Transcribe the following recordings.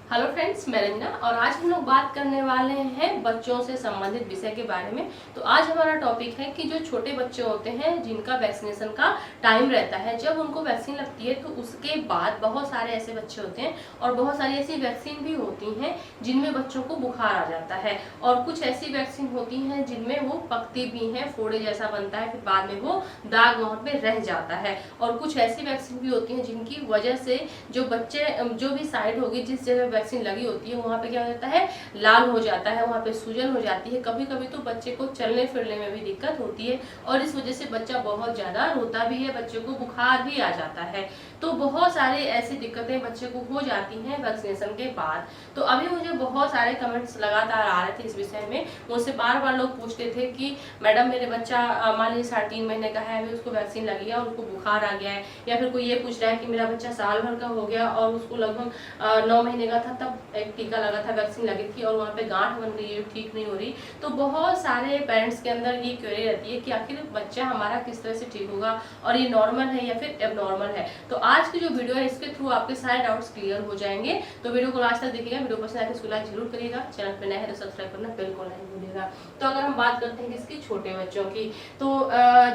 Hello friends, मैं रंजना और आज हम लोग बात करने वाले हैं बच्चों से संबंधित विषय के बारे में। तो आज हमारा टॉपिक है कि जो छोटे बच्चे होते हैं जिनका वैक्सीनेशन का टाइम रहता है, जब उनको वैक्सीन लगती है तो उसके बाद बहुत सारे ऐसे बच्चे होते हैं और बहुत सारी ऐसी वैक्सीन भी होती हैं जिनमें बच्चों को बुखार आ जाता है, और कुछ ऐसी वैक्सीन होती हैं जिनमें वो पकती भी हैं, फोड़े जैसा बनता है, फिर बाद में वो दाग वहाँ पे रह जाता है। और कुछ ऐसी वैक्सीन भी होती हैं जिनकी वजह से जो बच्चे जो भी साइड होगी जिस जगह वैक्सीन लगी होती है वहाँ पे क्या हो जाता है, लाल हो जाता है, वहाँ पे सूजन हो जाती है, कभी कभी तो बच्चे को चलने फिरने में भी दिक्कत होती है और इस वजह से बच्चा बहुत ज्यादा रोता भी है, बच्चे को बुखार भी आ जाता है। तो बहुत सारे ऐसी दिक्कतें बच्चे को हो जाती हैं वैक्सीनेशन के बाद। तो अभी मुझे बहुत सारे कमेंट्स लगातार आ रहे थे इस विषय में, मुझसे बार बार लोग पूछते थे कि मैडम मेरे बच्चा मान लीजिए 3.5 महीने का है, अभी उसको वैक्सीन लगी है और उसको बुखार आ गया है, या फिर कोई ये पूछ रहा है कि मेरा बच्चा साल भर का हो गया और उसको लगभग 9 महीने का था तब एक टीका लगा था, वैक्सीन लगी थी और वहाँ पे गांठ बन रही है, ठीक नहीं हो रही। तो बहुत सारे पेरेंट्स के अंदर ये क्वेरी रहती है कि आखिर बच्चा हमारा किस तरह से ठीक होगा और ये नॉर्मल है या फिर एबनॉर्मल है। तो आज की जो वीडियो है इसके थ्रू आपके सारे डाउट्स क्लियर हो जाएंगे। तो वीडियो को लास्ट तक देखिएगा, वीडियो पसंद आए तो इसको लाइक जरूर करिएगा, चैनल पे नए हैं तो सब्सक्राइब करना बिल्कुल नहीं भूलिएगा। तो अगर हम बात करते हैं किसकी, छोटे बच्चों की, तो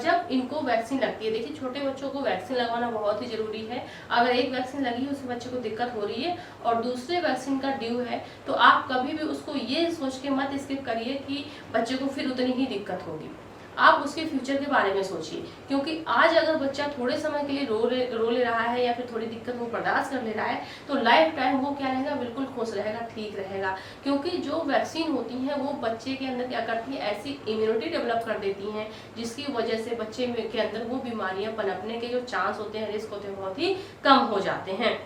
जब इनको वैक्सीन लगती है, देखिए छोटे बच्चों को वैक्सीन लगवाना बहुत ही जरूरी है। अगर एक वैक्सीन लगी है उससे बच्चे को दिक्कत हो रही है और दूसरे वैक्सीन का ड्यू है तो आप कभी भी उसको ये सोच के मत स्किप करिए कि बच्चे को फिर उतनी ही दिक्कत होगी। आप उसके फ्यूचर के बारे में सोचिए, क्योंकि आज अगर बच्चा थोड़े समय के लिए रो ले रहा है या फिर थोड़ी दिक्कत वो बर्दाश्त कर ले रहा है तो लाइफ टाइम वो क्या रहेगा, बिल्कुल खुश रहेगा, ठीक रहेगा। क्योंकि जो वैक्सीन होती है वो बच्चे के अंदर क्या करती है, ऐसी इम्यूनिटी डेवलप कर देती हैं जिसकी वजह से बच्चे के अंदर वो बीमारियां पनपने के जो चांस होते हैं, रिस्क होते हैं, बहुत ही कम हो जाते हैं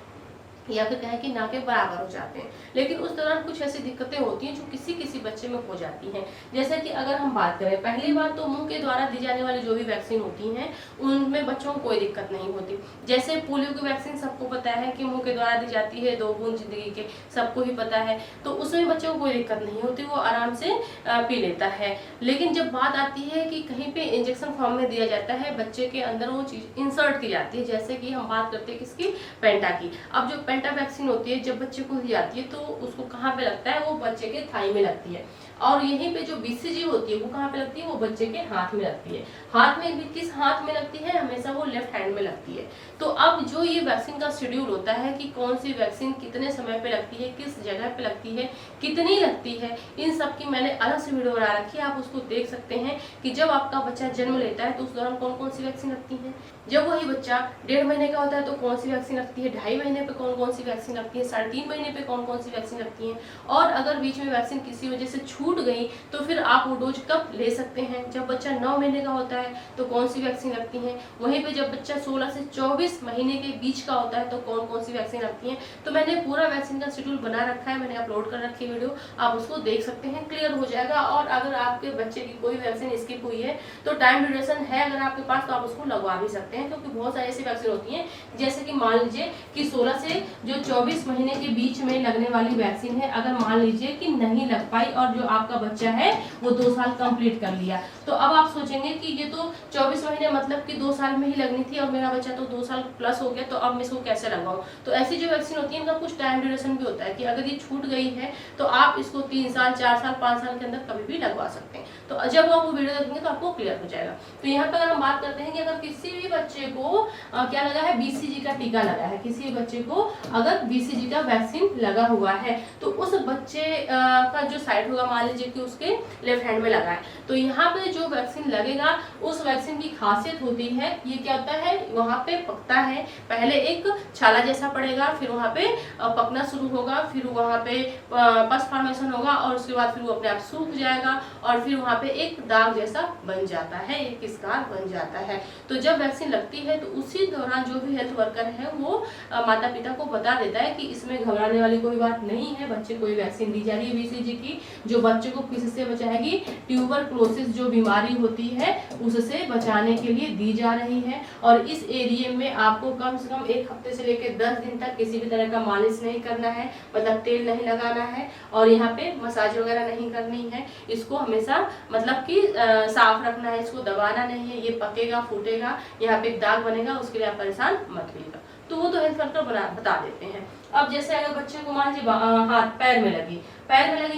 या फिर कहें कि ना के बराबर हो जाते हैं। लेकिन उस दौरान कुछ ऐसी दिक्कतें होती हैं जो किसी किसी बच्चे में हो जाती हैं। जैसे कि अगर हम बात करें, पहली बात तो मुंह के द्वारा दी जाने वाली जो भी वैक्सीन होती हैं उनमें बच्चों को कोई दिक्कत नहीं होती। जैसे पोलियो की वैक्सीन सबको पता है कि मुंह के द्वारा दी जाती है, 2 बूंद जिंदगी के, सबको ही पता है, तो उसमें बच्चों को कोई दिक्कत नहीं होती, वो आराम से पी लेता है। लेकिन जब बात आती है कि कहीं पे इंजेक्शन फॉर्म में दिया जाता है, बच्चे के अंदर वो चीज इंसर्ट की जाती है, जैसे कि हम बात करते हैं किसकी, पेंटा की। अब जो पेंटा वैक्सीन होती है जब बच्चे को दी जाती है तो उसको कहाँ पे लगता है, वो बच्चे के थाई में लगती है, और यहीं पे जो बीसीजी होती है वो कहाँ पे लगती है, वो बच्चे के हाथ में लगती है। हाथ में भी किस हाथ में लगती है, हमेशा वो लेफ्ट हैंड में लगती है। तो अब जो ये वैक्सीन का शेड्यूल होता है कि कौन सी वैक्सीन कितने समय पे लगती है, किस जगह पे लगती है, कितनी लगती है, इन सब की मैंने अलग से वीडियो बना रखी है, आप उसको देख सकते हैं कि जब आपका बच्चा जन्म लेता है तो उस दौरान कौन कौन सी वैक्सीन लगती है, जब वही बच्चा 1.5 महीने का होता है तो कौन सी वैक्सीन लगती है, 2.5 महीने पे कौन कौन सी वैक्सीन लगती है, 3.5 महीने पे कौन कौन सी वैक्सीन लगती है, और अगर बीच में वैक्सीन किसी वजह से छूट गई तो फिर आप वो डोज कब ले सकते हैं, जब बच्चा 9 महीने का होता है तो कौन सी वैक्सीन लगती है, वहीं पे जब बच्चा 16 से 24 महीने के बीच का होता है तो कौन कौन सी वैक्सीन लगती है। तो मैंने पूरा वैक्सीन का शेड्यूल बना रखा है, मैंने अपलोड कर रखी है वीडियो, आप उसको देख सकते हैं, क्लियर हो जाएगा। और अगर आपके बच्चे की कोई वैक्सीन स्किप हुई है तो टाइम ड्यूरेशन है अगर आपके पास तो आप उसको लगवा भी सकते हैं, क्योंकि बहुत सारी ऐसी वैक्सीन होती है जैसे कि मान लीजिए कि 16 से जो 24 महीने के बीच में लगने वाली वैक्सीन है, अगर मान लीजिए कि नहीं लग पाई और जो आपका बच्चा है वो 2 साल कंप्लीट कर लिया, तो अब आप सोचेंगे कि ये तो 24 महीने मतलब कि 2 साल में ही लगनी थी और मेरा बच्चा तो 2 साल प्लस हो गया, तो अब मैं इसको कैसे लगवाऊं। तो ऐसी जो वैक्सीन होती है इनका कुछ टाइम ड्यूरेशन भी होता है कि अगर ये छूट गई है तो आप इसको 3 साल 4 साल 5 साल के अंदर कभी भी लगवा सकते हैं। तो जब आप वो वीडियो देखेंगे तो आपको क्लियर हो जाएगा। तो यहाँ पर अगर हम बात करते हैं कि अगर किसी भी बच्चे को क्या लगा है, बीसीजी का टीका लगा है, किसी बच्चे को अगर बीसीजी का वैक्सीन लगा हुआ है तो उस बच्चे का जो साइड होगा, मान लीजिए कि उसके लेफ्ट हैंड में लगा है, तो यहाँ पे जो वैक्सीन लगेगा उस वैक्सीन की खासियत होती है, ये क्या होता है, वहाँ पे पकता है, पहले एक छाला जैसा पड़ेगा, फिर वहाँ पे पकना शुरू होगा, फिर वहाँ पे पस फॉर्मेशन होगा और उसके बाद फिर वो अपने आप सूख जाएगा और फिर वहाँ पे एक दाग जैसा बन जाता है, एक स्कार बन जाता है। तो जब वैक्सीन लगती है तो उसी दौरान जो भी हेल्थ वर्कर है वो माता पिता को बता देता है कि इसमें घबराने वाली कोई बात नहीं है, बच्चे को वैक्सीन दी जा रही है बीसीजी की, जो बच्चे को किससे बचाएगी, ट्यूबरक्लोसिस जो बीमारी होती है उससे बचाने के लिए दी जा रही है। और इस एरिया में आपको कम से कम 1 हफ्ते से लेकर 10 दिन तक किसी भी तरह का मालिश नहीं करना है, मतलब तेल नहीं लगाना है और यहाँ पे मसाज वगैरह नहीं करनी है, इसको हमेशा मतलब कि साफ रखना है, इसको दबाना नहीं है, ये पकेगा फूटेगा, यहाँ पे एक दाग बनेगा, उसके लिए आप परेशान मत होइएगा। तो वो तो हेल्थ वर्कर बता देते हैं। अब जैसे अगर बच्चे को मान लीजिए हाथ पैर में लगी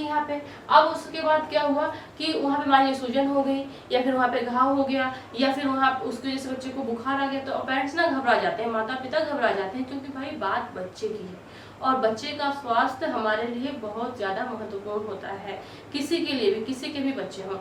यहाँ पे, अब उसके बाद क्या हुआ कि वहाँ पे मान लीजिए सूजन हो गई, या फिर वहाँ पे घाव हो गया, या फिर वहाँ उसके वजह से बच्चे को बुखार आ गया, तो पेरेंट्स ना घबरा जाते हैं, माता पिता घबरा जाते हैं, क्योंकि भाई बात बच्चे की है और बच्चे का स्वास्थ्य हमारे लिए बहुत ज़्यादा महत्वपूर्ण होता है, किसी के लिए भी, किसी के भी बच्चे हों।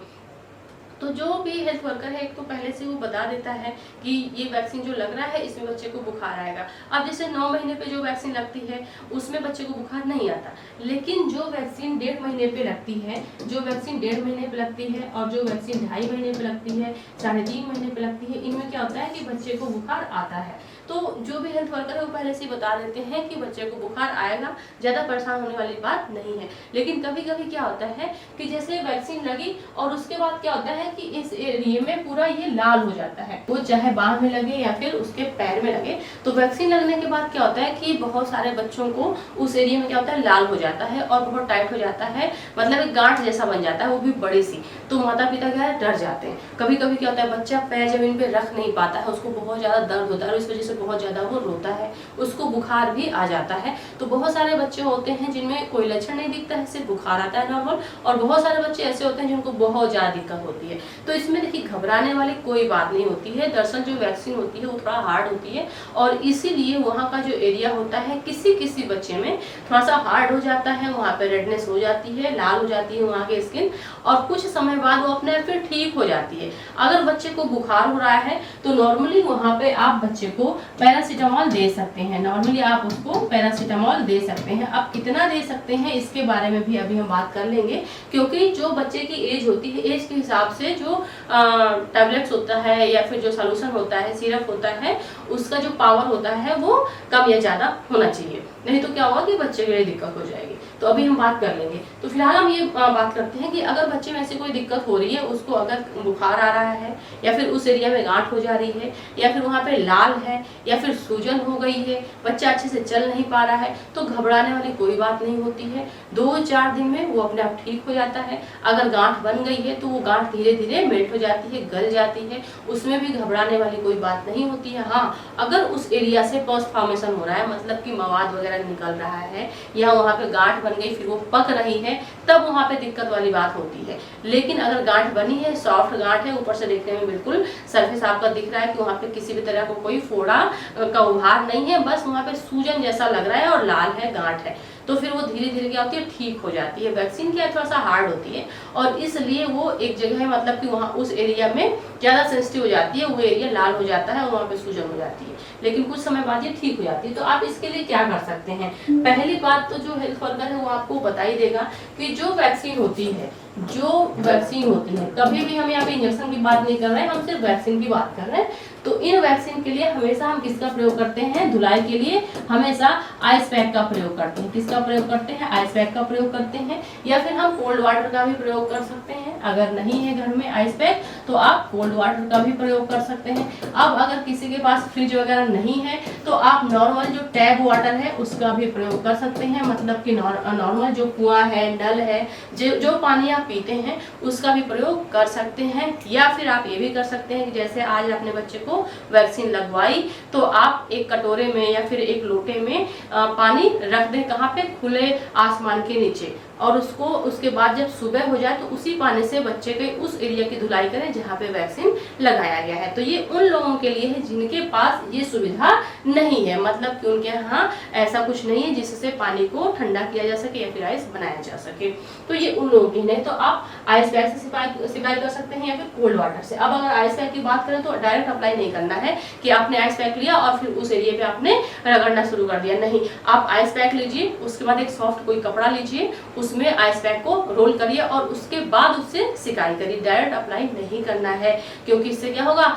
तो जो भी हेल्थ वर्कर है एक तो पहले से वो बता देता है कि ये वैक्सीन जो लग रहा है इसमें बच्चे को बुखार आएगा। अब जैसे 9 महीने पे जो वैक्सीन लगती है उसमें बच्चे को बुखार नहीं आता, लेकिन जो वैक्सीन 1.5 महीने पे लगती है, जो वैक्सीन 1.5 महीने पे लगती है और जो वैक्सीन 2.5 महीने पे लगती है, 3.5 महीने पे लगती है, इनमें क्या होता है कि बच्चे को बुखार आता है। तो जो भी हेल्थ वर्कर है वो पहले से बता देते हैं कि बच्चे को बुखार आएगा, ज़्यादा परेशान होने वाली बात नहीं है। लेकिन कभी कभी क्या होता है कि जैसे वैक्सीन लगी और उसके बाद क्या होता है कि इस एरिया में पूरा ये लाल हो जाता है, वो चाहे बाह में लगे या फिर उसके पैर में लगे। तो वैक्सीन लगने के बाद क्या होता है कि बहुत सारे बच्चों को उस एरिया में क्या होता है लाल हो जाता है और बहुत टाइट हो जाता है, मतलब एक गांठ जैसा बन जाता है, वो भी बड़ी सी। तो माता पिता क्या है डर जाते हैं। कभी कभी क्या होता है बच्चा पैर जमीन पे रख नहीं पाता है, उसको बहुत ज्यादा दर्द होता है और इस वजह से बहुत ज्यादा वो रोता है, उसको बुखार भी आ जाता है। तो बहुत सारे बच्चे होते हैं जिनमें कोई लक्षण नहीं दिखता है, सिर्फ बुखार आता है नॉर्मल, और बहुत सारे बच्चे ऐसे होते हैं जिनको बहुत ज्यादा दिक्कत होती है। तो इसमें देखिए घबराने वाली कोई बात नहीं होती है। दरअसल जो वैक्सीन होती है वो थोड़ा हार्ड होती है और इसीलिए वहाँ का जो एरिया होता है किसी किसी बच्चे में थोड़ा सा हार्ड हो जाता है, वहाँ पे रेडनेस हो जाती है, लाल हो जाती है वहाँ की स्किन, और कुछ समय बाद वो अपने आप फिर ठीक हो जाती है। अगर बच्चे को बुखार हो रहा है तो नॉर्मली वहाँ पे आप बच्चे को पैरासीटामोल दे सकते हैं, नॉर्मली आप उसको पैरासीटामोल दे सकते हैं। अब कितना दे सकते हैं इसके बारे में भी अभी हम बात कर लेंगे, क्योंकि जो बच्चे की एज होती है, एज के हिसाब से जो टैबलेट्स होता है या फिर जो सोल्यूशन होता है, सिरप होता है, उसका जो पावर होता है वो कम या ज़्यादा होना चाहिए, नहीं तो क्या होगा कि बच्चे के लिए दिक्कत हो जाएगी। तो अभी हम बात कर लेंगे। तो फिलहाल हम ये बात करते हैं कि अगर बच्चे में ऐसी कोई दिक्कत हो रही है, उसको अगर बुखार आ रहा है या फिर उस एरिया में गांठ हो जा रही है या फिर वहाँ पे लाल है या फिर सूजन हो गई है, बच्चा अच्छे से चल नहीं पा रहा है, तो घबराने वाली कोई बात नहीं होती है। 2-4 दिन में वो अपने आप ठीक हो जाता है। अगर गांठ बन गई है तो वो गांठ धीरे धीरे मेल्ट हो जाती है, गल जाती है, उसमें भी घबराने वाली कोई बात नहीं होती है। हाँ, अगर उस एरिया से पॉस फॉर्मेशन हो रहा है, मतलब कि मवाद वगैरह निकल रहा है या वहाँ पे गांठ बन गई फिर वो पक रही है, तब वहाँ पे दिक्कत वाली बात होती है। लेकिन अगर गांठ बनी है, सॉफ्ट गांठ है, ऊपर से देखने में बिल्कुल सरफेस आपका दिख रहा है कि वहाँ पे किसी भी तरह का कोई फोड़ा का उभार नहीं है, बस वहाँ पे सूजन जैसा लग रहा है और लाल है, गांठ है, तो फिर वो धीरे धीरे क्या होती है ठीक हो जाती है। वैक्सीन क्या थोड़ा सा हार्ड होती है और इसलिए वो एक जगह मतलब कि वहाँ उस एरिया में ज़्यादा सेंसिटिव हो जाती है, वो एरिया लाल हो जाता है और वहाँ पे सूजन हो जाती है, लेकिन कुछ समय बाद ये ठीक हो जाती है। तो आप इसके लिए क्या कर सकते हैं? पहली बात तो जो हेल्थ वर्कर है वो आपको बता ही देगा कि जो वैक्सीन होती है, कभी भी हम यहाँ पे इंजेक्शन की बात नहीं कर रहे हैं, हम सिर्फ वैक्सीन की बात कर रहे हैं। तो इन वैक्सीन के लिए हमेशा हम किसका प्रयोग करते हैं? धुलाई के लिए हमेशा आइस पैक का प्रयोग करते हैं। किसका प्रयोग करते हैं? आइस पैक का प्रयोग करते हैं, या फिर हम कोल्ड वाटर का भी प्रयोग कर सकते हैं। अगर नहीं है घर में आइस पैक तो आप कोल्ड वाटर का भी प्रयोग कर सकते हैं। अब अगर किसी के पास फ्रिज वगैरह नहीं है तो आप नॉर्मल जो टैप वाटर है उसका भी प्रयोग कर सकते हैं, मतलब कि नॉर्मल जो कुआं है, नल है, जो पानी आप पीते हैं उसका भी प्रयोग कर सकते हैं। या फिर आप ये भी कर सकते हैं कि जैसे आज अपने बच्चे को वैक्सीन लगवाई तो आप एक कटोरे में या फिर एक लोटे में पानी रख दें, कहाँ पे? खुले आसमान के नीचे, और उसको उसके बाद जब सुबह हो जाए तो उसी पानी से बच्चे के उस एरिया की धुलाई करें जहाँ पे वैक्सीन लगाया गया है। तो ये उन लोगों के लिए है जिनके पास ये सुविधा नहीं है, मतलब कि उनके यहाँ ऐसा कुछ नहीं है जिससे पानी को ठंडा किया जा सके या फिर आइस बनाया जा सके, तो ये उन लोगों के नहीं। तो आप आइस पैक से सिकाई कर सकते हैं या फिर कोल्ड वाटर से। अब अगर आइस पैक की बात करें तो डायरेक्ट अप्लाई नहीं करना है कि आपने आइस पैक लिया और फिर उस एरिया पे आपने रगड़ना शुरू कर दिया, नहीं। आप आइस पैक लीजिए, उसके बाद एक सॉफ्ट कोई कपड़ा लीजिए, उसमें आइस पैक को रोल करिए और उसके बाद उससे सिकाई करिए। डायरेक्ट अप्लाई नहीं करना है, क्योंकि इससे क्या होगा,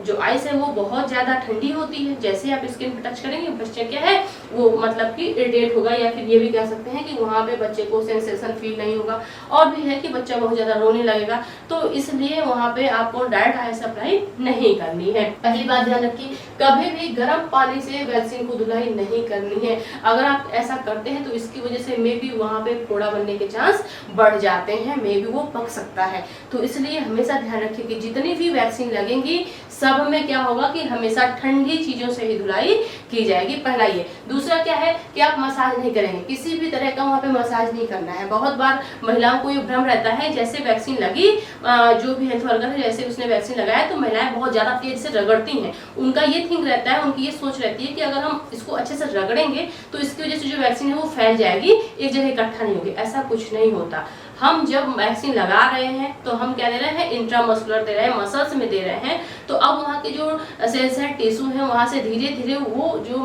जो आइस है वो बहुत ज्यादा ठंडी होती है, जैसे आप स्किन पे टच करेंगे बच्चे क्या है वो मतलब कि इरिटेट होगा, या फिर ये भी कह सकते हैं कि वहाँ पे बच्चे को सेंसेशन फील नहीं होगा, और भी है कि बच्चा बहुत ज्यादा रोने लगेगा। तो इसलिए वहाँ पे आपको डायरेक्ट आइस अप्लाई नहीं करनी है। पहली बात ध्यान रखिए, कभी भी गर्म पानी से वैक्सीन को धुलाई नहीं करनी है। अगर आप ऐसा करते हैं तो इसकी वजह से मे बी वहाँ पे फोड़ा बनने के चांस बढ़ जाते हैं, मे बी वो पक सकता है। तो इसलिए हमेशा ध्यान रखिए कि जितनी भी वैक्सीन लगेंगी सब में क्या होगा कि हमेशा ठंडी चीजों से ही धुलाई की जाएगी, पहला ये। दूसरा क्या है कि आप मसाज नहीं करेंगे, किसी भी तरह का वहाँ पे मसाज नहीं करना है। बहुत बार महिलाओं को ये भ्रम रहता है, जैसे वैक्सीन लगी, जो भी हेल्थ वर्कर है जैसे उसने वैक्सीन लगाया तो महिलाएं बहुत ज्यादा तेज से रगड़ती हैं। उनका ये थिंक रहता है, उनकी ये सोच रहती है कि अगर हम इसको अच्छे से रगड़ेंगे तो इसकी वजह से जो वैक्सीन है वो फैल जाएगी, एक जगह इकट्ठा नहीं होगी। ऐसा कुछ नहीं होता। हम जब वैक्सीन लगा रहे हैं तो हम क्या दे रहे हैं, इंट्रामस्कुलर दे रहे हैं, मसल्स में दे रहे हैं। तो अब वहाँ के जो सेल्स हैं, टिश्यू है, वहाँ से धीरे धीरे वो जो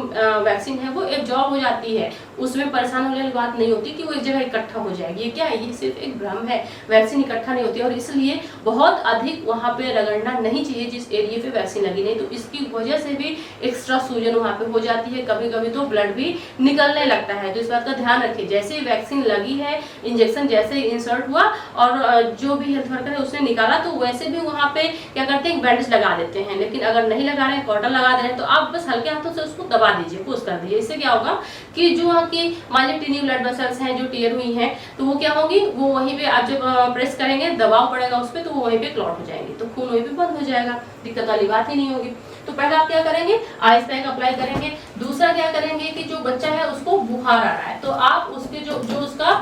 वैक्सीन है वो एब्जॉर्ब हो जाती है। उसमें परेशान होने वाली बात नहीं होती कि वो एक जगह इकट्ठा हो जाएगी। ये क्या है, ये सिर्फ एक भ्रम है, वैक्सीन इकट्ठा नहीं होती। और इसलिए बहुत अधिक वहाँ पे रगड़ना नहीं चाहिए जिस एरिया पे वैक्सीन लगी नहीं, तो इसकी वजह से भी एक्स्ट्रा सूजन वहाँ पे हो जाती है, कभी कभी तो ब्लड भी निकलने लगता है। तो इस बात का ध्यान रखिए, जैसे ही वैक्सीन लगी है, इंजेक्शन जैसे इंसर्ट हुआ और जो भी हेल्थ वर्कर है उसने निकाला, तो वैसे भी वहाँ पे क्या करते हैं, बैंडेज लगा देते हैं। लेकिन अगर नहीं लगा रहे हैं, कॉटन लगा दे रहे हैं, तो आप बस हल्के हाथों से उसको दबा दीजिए, पुश कर दीजिए। इससे क्या होगा कि जो वहाँ की मान लीजिए टिनी ब्लड वेसल्स हैं जो टियर हुई हैं, तो वो क्या होगी, वो वहीं पे आप जब प्रेस करेंगे, दबाव पड़ेगा उस पर, तो वो वहीं पे क्लॉट हो जाएंगे, तो खून वहीं पे बंद हो जाएगा, दिक्कत वाली बात ही नहीं होगी। तो पहले आप क्या करेंगे, आइस पैक अप्लाई करेंगे। दूसरा क्या करेंगे कि जो बच्चा है उसको बुखार आ रहा है, तो आप उसके जो उसका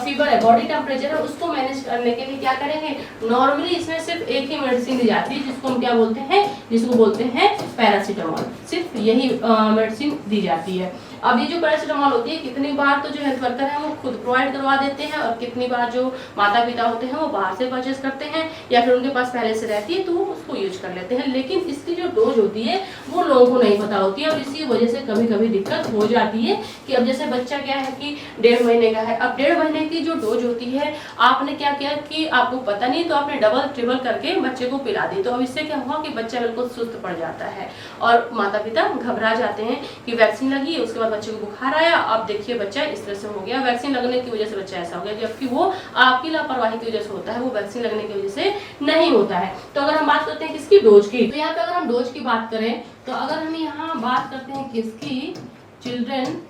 फीवर है, बॉडी टेम्परेचर है, उसको मैनेज करने के लिए क्या करेंगे, नॉर्मली इसमें सिर्फ एक ही मेडिसिन दी जाती है जिसको हम क्या बोलते हैं, जिसको बोलते हैं पैरासीटामोल। सिर्फ यही मेडिसिन दी जाती है। अब ये जो पैरासीटामोल होती है, कितनी बार तो जो हेल्थ वर्कर है वो खुद प्रोवाइड करवा देते हैं, और कितनी बार जो माता पिता होते हैं वो बाहर से परचेज करते हैं, या फिर उनके पास पहले से रहती है तो वो उसको यूज कर लेते हैं। लेकिन इसकी जो डोज होती है वो लोगों को नहीं पता होती है, और इसी वजह से कभी कभी दिक्कत हो जाती है कि अब जैसे बच्चा क्या है कि 1.5 महीने का है, अब 1.5 महीने की जो डोज होती है, आपने क्या किया कि आपको पता नहीं, तो आपने डबल ट्रिपल करके बच्चे को पिला दी। तो अब इससे क्या हुआ कि बच्चा बिल्कुल सुस्त पड़ जाता है, और माता पिता घबरा जाते हैं कि वैक्सीन लगी है, उसके बाद बच्चे को बुखार आया, अब देखिए बच्चा इस तरह से हो गया, वैक्सीन लगने की वजह से बच्चा ऐसा हो गया, जबकि वो आपकी लापरवाही की वजह से होता है, वो वैक्सीन लगने की वजह से नहीं होता है। तो अगर हम बात करते हैं किसकी, डोज की, तो यहाँ पे अगर हम डोज की बात करें, तो अगर हम यहाँ बात करते हैं किसकी, चिल्ड्रन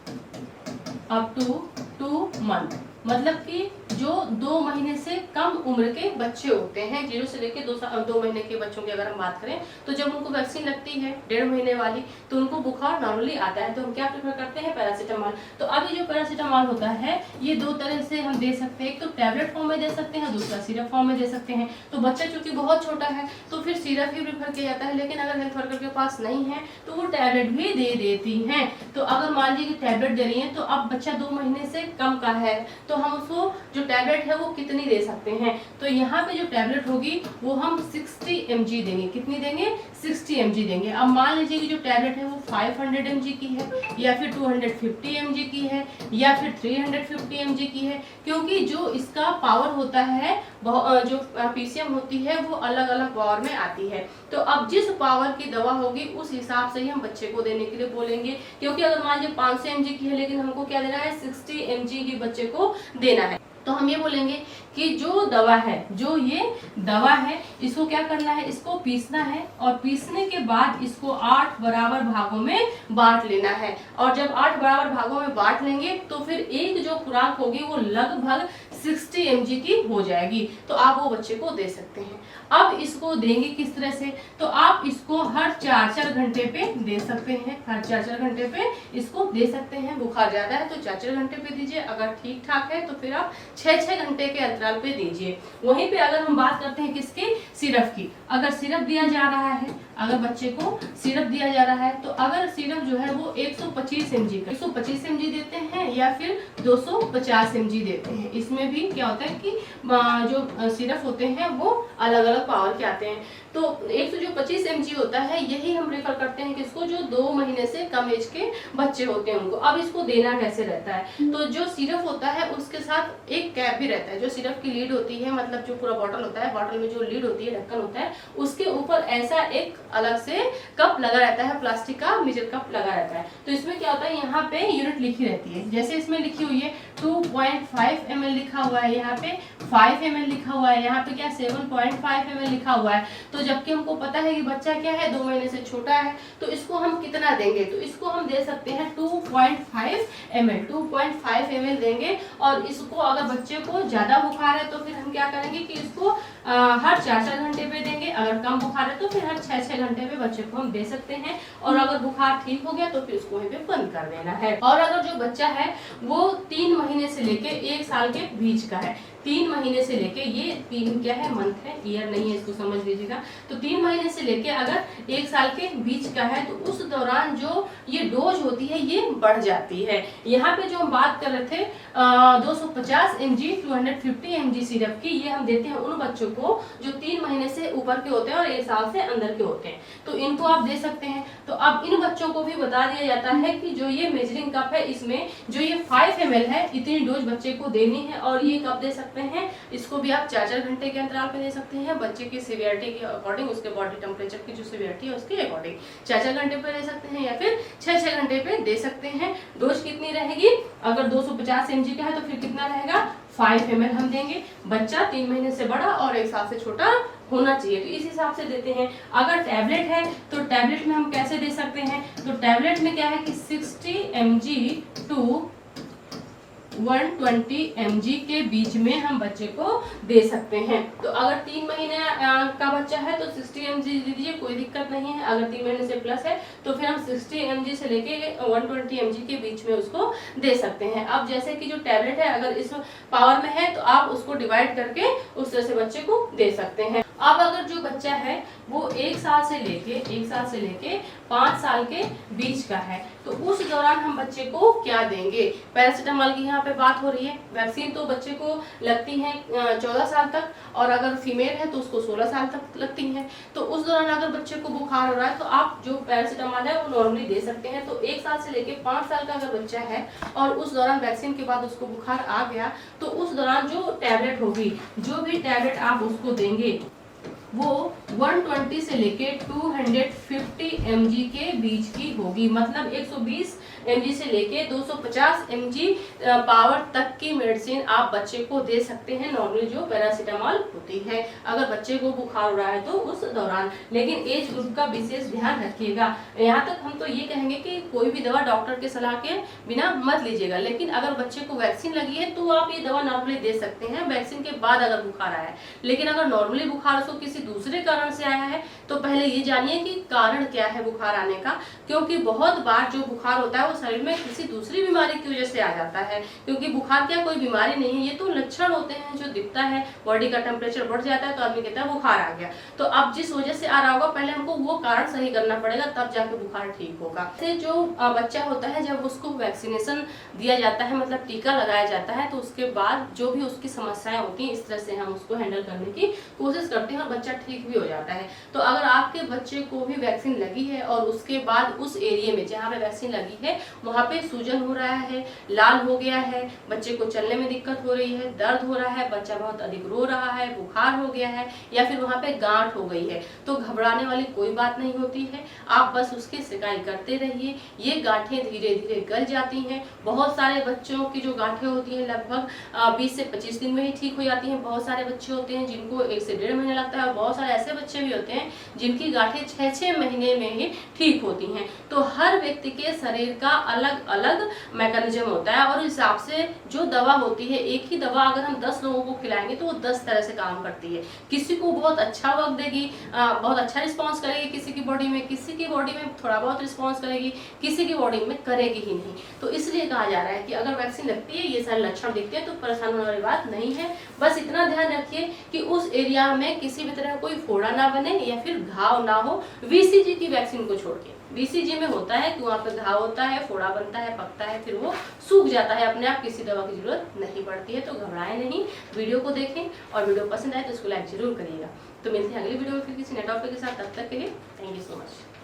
अप टू 2 मंथ, मतलब कि जो 2 महीने से कम उम्र के बच्चे होते हैं, 0 से लेकर 2 महीने के बच्चों की अगर हम बात करें, तो जब उनको वैक्सीन लगती है 1.5 महीने वाली, तो उनको बुखार नॉर्मली आता है, तो हम क्या प्रेफर करते हैं, पैरासीटामोल। तो अब ये जो पैरासीटामोल होता है ये 2 तरह से हम दे सकते हैं, एक तो टैबलेट फॉर्म में दे सकते हैं, दूसरा सिरप फॉर्म में दे सकते हैं। तो बच्चा चूंकि बहुत छोटा है तो फिर सिरप ही प्रेफर किया जाता है, लेकिन अगर हेल्थ वर्कर के पास नहीं है तो वो टैबलेट भी दे देती हैं। तो अगर मान लीजिए कि टैबलेट दे रही है, तो अब बच्चा 2 महीने से कम का है, तो हम उसको जो टैबलेट है वो कितनी दे सकते हैं, तो यहाँ पे जो टैबलेट होगी वो हम 60 mg देंगे। कितनी देंगे, 60 mg देंगे। अब मान लीजिए कि जो टैबलेट है वो 500 mg की है, या फिर 250 mg की है, या फिर 350 mg की है, क्योंकि जो इसका पावर होता है, जो पीसीएम होती है वो अलग अलग पावर में आती है। तो अब जिस पावर की दवा होगी उस हिसाब से ही हम बच्चे को देने के लिए बोलेंगे, क्योंकि अगर मान लीजिए 500 mg की है, लेकिन हमको क्या देना है, 60 mg की बच्चे को देना है, तो हम ये बोलेंगे कि जो दवा है, जो ये दवा है, इसको क्या करना है, इसको पीसना है, और पीसने के बाद इसको 8 बराबर भागों में बांट लेना है। और जब 8 बराबर भागों में बांट लेंगे तो फिर एक जो खुराक होगी वो लगभग 60 mg की हो जाएगी, तो आप वो बच्चे को दे सकते हैं। अब इसको देंगे किस तरह से, तो आप इसको हर 4-4 घंटे पे दे सकते हैं, हर 4-4 घंटे पे इसको दे सकते हैं। बुखार ज्यादा है तो 4-4 घंटे पे दीजिए, अगर ठीक ठाक है तो फिर आप 6-6 घंटे के अंतराल पे दीजिए। वहीं पे अगर हम बात करते हैं किसकी, सिरप की, अगर सिरप दिया जा रहा है, अगर बच्चे को सिरप दिया जा रहा है, तो अगर सिरप जो है वो 125 mg का 125 mg देते हैं, या फिर 250 mg देते हैं। इसमें भी क्या होता है कि जो सिरप होते हैं वो अलग अलग पावर के आते हैं। तो 125 mg होता है, यही हम रेफर करते हैं किसको, जो 2 महीने से कम एज के बच्चे होते हैं उनको। अब इसको देना कैसे रहता है, तो जो सिरप होता है उसके साथ एक कैप भी रहता है, जो सिरप की लीड होती है, मतलब जो पूरा बॉटल होता है, बॉटल में जो लीड होती है, ढक्कन होता है, उसके ऊपर ऐसा एक अलग से कप लगा रहता है, प्लास्टिक का मेजर कप लगा रहता है। तो इसमें क्या होता है, यहाँ पे यूनिट लिखी रहती है, जैसे इसमें लिखी हुई है 2 7.5 ml लिखा हुआ है, यहाँ पे 5 ml लिखा हुआ है, यहाँ पे क्या 7.5 ml लिखा हुआ है। तो जबकि हमको पता है कि बच्चा क्या है 2 महीने से छोटा है, तो इसको हम कितना देंगे, तो इसको हम दे सकते हैं 2.5 ml, 2.5 ml देंगे। और इसको अगर बच्चे को ज्यादा बुखार है तो फिर हम क्या करेंगे कि इसको हर 4-4 घंटे पे देंगे, अगर कम बुखार है तो फिर हर 6-6 घंटे पे बच्चे को हम दे सकते हैं। और अगर बुखार ठीक हो गया तो फिर इसको वहीं पे बंद कर देना है। और अगर जो बच्चा है वो 3 महीने से लेके 1 साल के बीच का है, 3 महीने से लेके, ये 3 क्या है मंथ है, ईयर नहीं है, इसको समझ लीजिएगा। तो 3 महीने से लेके अगर 1 साल के बीच का है तो उस दौरान जो ये डोज होती है ये बढ़ जाती है। यहाँ पे जो हम बात कर रहे थे 250 mg 250 mg सिरप की, ये हम देते हैं उन बच्चों को जो 3 महीने से ऊपर के होते हैं और 1 साल से अंदर के होते हैं, तो इनको आप दे सकते हैं। तो अब इन बच्चों को भी बता दिया जाता है कि जो ये मेजरिंग कप है इसमें जो ये 5 ml है इतनी डोज बच्चे को देनी है। और ये कब दे सकते हैं, इसको भी आप 4-4 घंटे के अंतराल पे दे सकते हैं, बच्चे की सीवियरिटी के अकॉर्डिंग, उसके बॉडी टेम्परेचर की जो सीवियरिटी है उसके अकॉर्डिंग 4-4 घंटे पे दे सकते हैं या फिर 6-6 घंटे पे दे सकते हैं। डोज कितनी रहेगी, अगर 250 mg का है तो फिर कितना रहेगा 5 ml हम देंगे। बच्चा 3 महीने से बड़ा और 1 साल से छोटा होना चाहिए, तो इस हिसाब से देते हैं। अगर टैबलेट है तो टैबलेट में हम कैसे दे सकते हैं, तो टैबलेट में क्या है कि 60 mg टू 120 mg के बीच में हम बच्चे को दे सकते हैं। तो अगर 3 महीने का बच्चा है तो 60 mg दे दीजिए, कोई दिक्कत नहीं है। अगर 3 महीने से प्लस है तो फिर हम 60 mg से लेके 120 mg के बीच में उसको दे सकते हैं। अब जैसे कि जो टैबलेट है अगर इस पावर में है तो आप उसको डिवाइड करके उस तरह से बच्चे को दे सकते हैं। अब अगर जो बच्चा है वो 1 साल से लेके 5 साल के बीच का है तो उस दौरान हम बच्चे को क्या देंगे। पैरासीटामोल की यहाँ पे बात हो रही है। वैक्सीन तो बच्चे को लगती है 14 साल तक, और अगर फीमेल है तो उसको 16 साल तक लगती है। तो उस दौरान अगर बच्चे को बुखार हो रहा है तो आप जो पैरासीटामोल है वो नॉर्मली दे सकते हैं। तो 1 साल से लेके 5 साल का अगर बच्चा है और उस दौरान वैक्सीन के बाद उसको बुखार आ गया तो उस दौरान जो टैबलेट होगी, जो भी टैबलेट आप उसको देंगे वो 120 से लेके 250 mg के बीच की होगी। मतलब 120 mg से लेके 250 mg पावर तक की मेडिसिन आप बच्चे को दे सकते हैं, नॉर्मली जो पैरासीटामोल होती है, अगर बच्चे को बुखार हो रहा है तो उस दौरान। लेकिन एज ग्रुप का विशेष ध्यान रखिएगा। यहाँ तक हम तो ये कहेंगे कि कोई भी दवा डॉक्टर के सलाह के बिना मत लीजिएगा। लेकिन अगर बच्चे को वैक्सीन लगी है तो आप ये दवा नॉर्मली दे सकते हैं वैक्सीन के बाद अगर बुखार आया है। लेकिन अगर नॉर्मली बुखार उसको किसी दूसरे कारण से आया है तो पहले ये जानिए कि कारण क्या है बुखार आने का, क्योंकि बहुत बार जो बुखार होता है वो शरीर में किसी दूसरी बीमारी की वजह से आ जाता है। क्योंकि बुखार क्या कोई बीमारी नहीं है, ये तो लक्षण होते हैं जो दिखता है, बॉडी का टेम्परेचर बढ़ जाता है तो आदमी कहता है बुखार आ गया। तो अब जिस वजह से आ रहा होगा पहले हमको वो कारण सही करना पड़ेगा, तब जाके बुखार ठीक होगा। जैसे जो बच्चा होता है जब उसको वैक्सीनेशन दिया जाता है, मतलब टीका लगाया जाता है, तो उसके बाद जो भी उसकी समस्याएं होती हैं इस तरह से हम उसको हैंडल करने की कोशिश करते हैं और बच्चा ठीक भी हो जाता है। तो अगर आपके बच्चे को भी वैक्सीन लगी है और उसके बाद उस एरिया में जहाँ पे वैक्सीन लगी है वहाँ पे सूजन हो रहा है, लाल हो गया है, बच्चे को चलने में दिक्कत हो रही है, दर्द हो रहा है, बच्चा बहुत अधिक रो रहा है, बुखार हो गया है या फिर वहाँ पे गांठ हो गई है, तो घबराने वाली कोई बात नहीं होती है। आप बस उसकी शिकायत करते रहिए। ये गांठें धीरे धीरे गल जाती हैं। बहुत सारे बच्चों की जो गांठें होती हैं लगभग 20 से 25 दिन में ही ठीक हो जाती हैं। बहुत सारे बच्चे होते हैं जिनको 1 से 1.5 महीना लगता है और बहुत सारे ऐसे बच्चे भी होते हैं जिनकी गांठें 6-6 महीने में ही ठीक होती हैं। तो हर व्यक्ति के शरीर का अलग अलग मैकेनिज्म होता है और उस हिसाब से जो दवा होती है, एक ही दवा अगर हम 10 लोगों को खिलाएंगे तो वो 10 तरह से काम करती है। किसी को बहुत अच्छा वर्क देगी, बहुत अच्छा रिस्पॉन्स करेगी किसी की बॉडी में, किसी की बॉडी में थोड़ा बहुत रिस्पॉन्स करेगी, किसी की बॉडी में करेगी ही नहीं। तो इसलिए कहा जा रहा है कि अगर वैक्सीन लगती है, ये सारे लक्षण दिखते हैं तो परेशान होने वाली बात नहीं है। बस इतना ध्यान रखिए कि उस एरिया में किसी भी तरह कोई फोड़ा ना बने या फिर घाव ना हो, VCG की वैक्सीन को छोड़ के। VCG में होता है कि वहाँ पे घाव होता है, फोड़ा बनता है, पकता है, फिर वो सूख जाता है अपने आप, किसी दवा की जरूरत नहीं पड़ती है। तो घबराएं नहीं, वीडियो को देखें और वीडियो पसंद आए तो उसको लाइक जरूर करिएगा। तो मिलते हैं अगली वीडियो में फिर किसी नए टॉपिक के साथ। तब तक